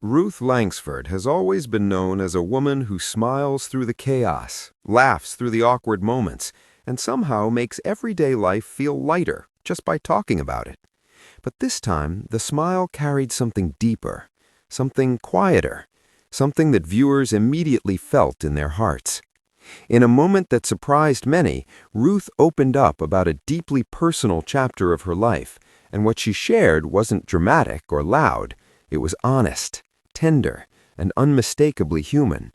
Ruth Langsford has always been known as a woman who smiles through the chaos, laughs through the awkward moments, and somehow makes everyday life feel lighter just by talking about it. But this time, the smile carried something deeper, something quieter, something that viewers immediately felt in their hearts. In a moment that surprised many, Ruth opened up about a deeply personal chapter of her life, and what she shared wasn't dramatic or loud. It was honest, tender, and unmistakably human.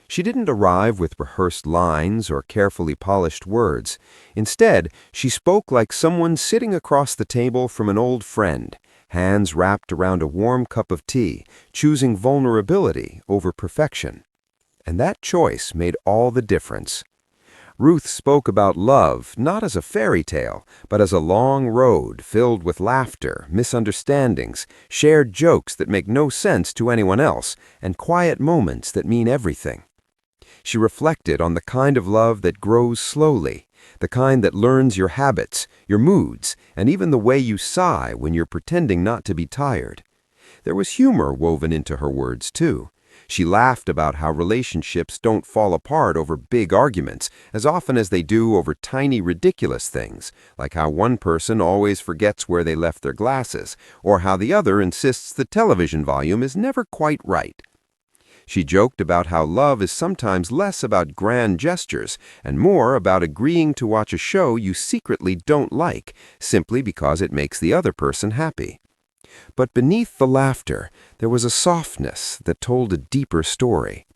She didn't arrive with rehearsed lines or carefully polished words. Instead, she spoke like someone sitting across the table from an old friend, hands wrapped around a warm cup of tea, choosing vulnerability over perfection. And that choice made all the difference. Ruth spoke about love not as a fairy tale, but as a long road filled with laughter, misunderstandings, shared jokes that make no sense to anyone else, and quiet moments that mean everything. She reflected on the kind of love that grows slowly, the kind that learns your habits, your moods, and even the way you sigh when you're pretending not to be tired. There was humor woven into her words, too. She laughed about how relationships don't fall apart over big arguments as often as they do over tiny, ridiculous things, like how one person always forgets where they left their glasses, or how the other insists the television volume is never quite right. She joked about how love is sometimes less about grand gestures and more about agreeing to watch a show you secretly don't like, simply because it makes the other person happy. But beneath the laughter, there was a softness that told a deeper story.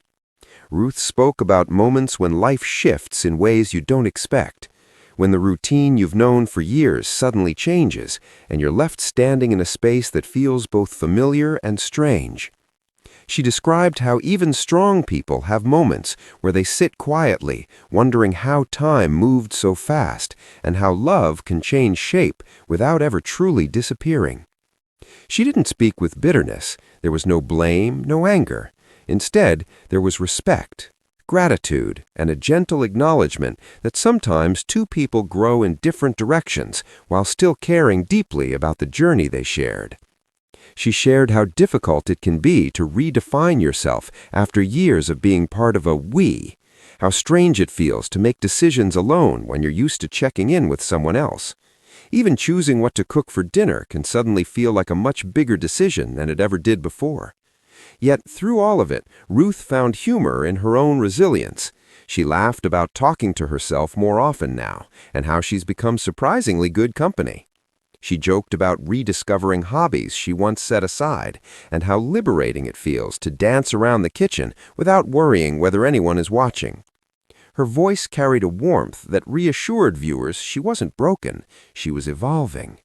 Ruth spoke about moments when life shifts in ways you don't expect, when the routine you've known for years suddenly changes, and you're left standing in a space that feels both familiar and strange. She described how even strong people have moments where they sit quietly, wondering how time moved so fast, and how love can change shape without ever truly disappearing. She didn't speak with bitterness. There was no blame, no anger. Instead, there was respect, gratitude, and a gentle acknowledgement that sometimes two people grow in different directions while still caring deeply about the journey they shared. She shared how difficult it can be to redefine yourself after years of being part of a we, how strange it feels to make decisions alone when you're used to checking in with someone else. Even choosing what to cook for dinner can suddenly feel like a much bigger decision than it ever did before. Yet, through all of it, Ruth found humor in her own resilience. She laughed about talking to herself more often now, and how she's become surprisingly good company. She joked about rediscovering hobbies she once set aside, and how liberating it feels to dance around the kitchen without worrying whether anyone is watching. Her voice carried a warmth that reassured viewers she wasn't broken, she was evolving.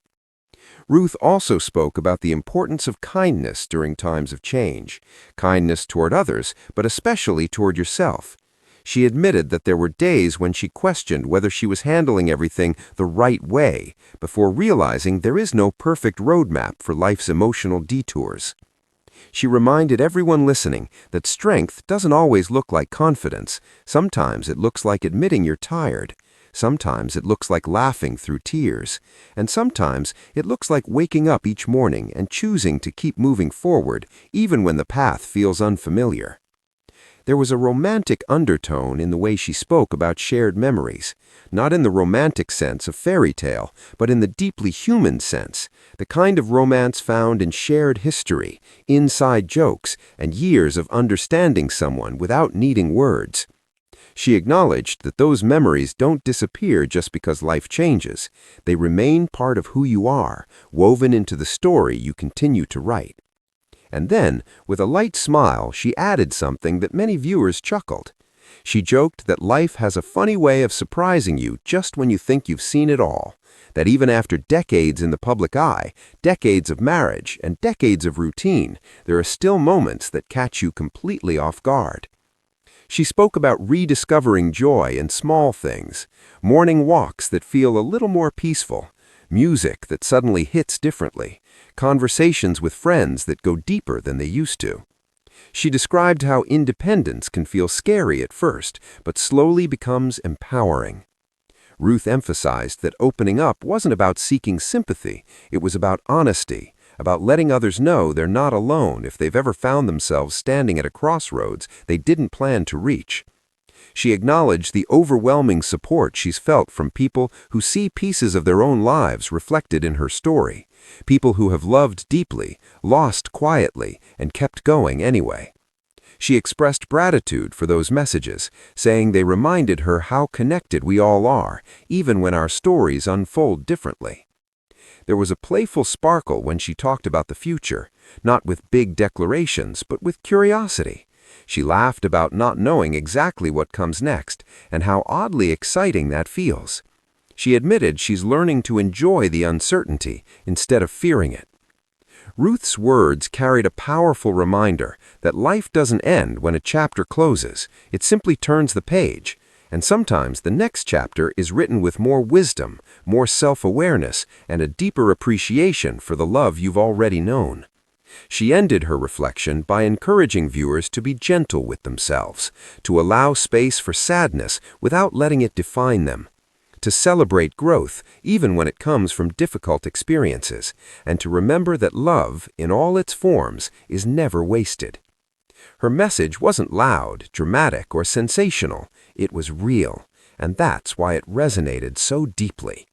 Ruth also spoke about the importance of kindness during times of change, kindness toward others, but especially toward yourself. She admitted that there were days when she questioned whether she was handling everything the right way, before realizing there is no perfect roadmap for life's emotional detours. She reminded everyone listening that strength doesn't always look like confidence. Sometimes it looks like admitting you're tired. Sometimes it looks like laughing through tears. And sometimes it looks like waking up each morning and choosing to keep moving forward, even when the path feels unfamiliar. There was a romantic undertone in the way she spoke about shared memories, not in the romantic sense of fairy tale, but in the deeply human sense, the kind of romance found in shared history, inside jokes, and years of understanding someone without needing words. She acknowledged that those memories don't disappear just because life changes. They remain part of who you are, woven into the story you continue to write. And then, with a light smile, she added something that many viewers chuckled. She joked that life has a funny way of surprising you just when you think you've seen it all, that even after decades in the public eye, decades of marriage, and decades of routine, there are still moments that catch you completely off guard. She spoke about rediscovering joy in small things, morning walks that feel a little more peaceful, music that suddenly hits differently, conversations with friends that go deeper than they used to. She described how independence can feel scary at first, but slowly becomes empowering. Ruth emphasized that opening up wasn't about seeking sympathy, it was about honesty, about letting others know they're not alone if they've ever found themselves standing at a crossroads they didn't plan to reach. She acknowledged the overwhelming support she's felt from people who see pieces of their own lives reflected in her story, people who have loved deeply, lost quietly, and kept going anyway. She expressed gratitude for those messages, saying they reminded her how connected we all are, even when our stories unfold differently. There was a playful sparkle when she talked about the future, not with big declarations, but with curiosity. She laughed about not knowing exactly what comes next and how oddly exciting that feels. She admitted she's learning to enjoy the uncertainty instead of fearing it. Ruth's words carried a powerful reminder that life doesn't end when a chapter closes, it simply turns the page, and sometimes the next chapter is written with more wisdom, more self-awareness, and a deeper appreciation for the love you've already known. She ended her reflection by encouraging viewers to be gentle with themselves, to allow space for sadness without letting it define them, to celebrate growth even when it comes from difficult experiences, and to remember that love, in all its forms, is never wasted. Her message wasn't loud, dramatic, or sensational. It was real, and that's why it resonated so deeply.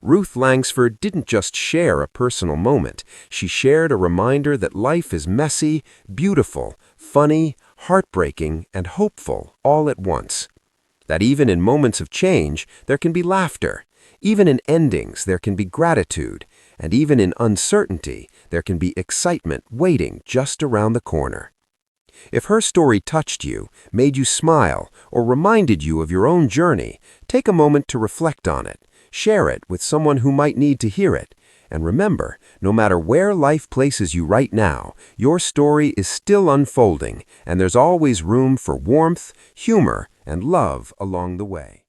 Ruth Langsford didn't just share a personal moment. She shared a reminder that life is messy, beautiful, funny, heartbreaking, and hopeful all at once. That even in moments of change, there can be laughter. Even in endings, there can be gratitude. And even in uncertainty, there can be excitement waiting just around the corner. If her story touched you, made you smile, or reminded you of your own journey, take a moment to reflect on it. Share it with someone who might need to hear it. And remember, no matter where life places you right now, your story is still unfolding, and there's always room for warmth, humor, and love along the way.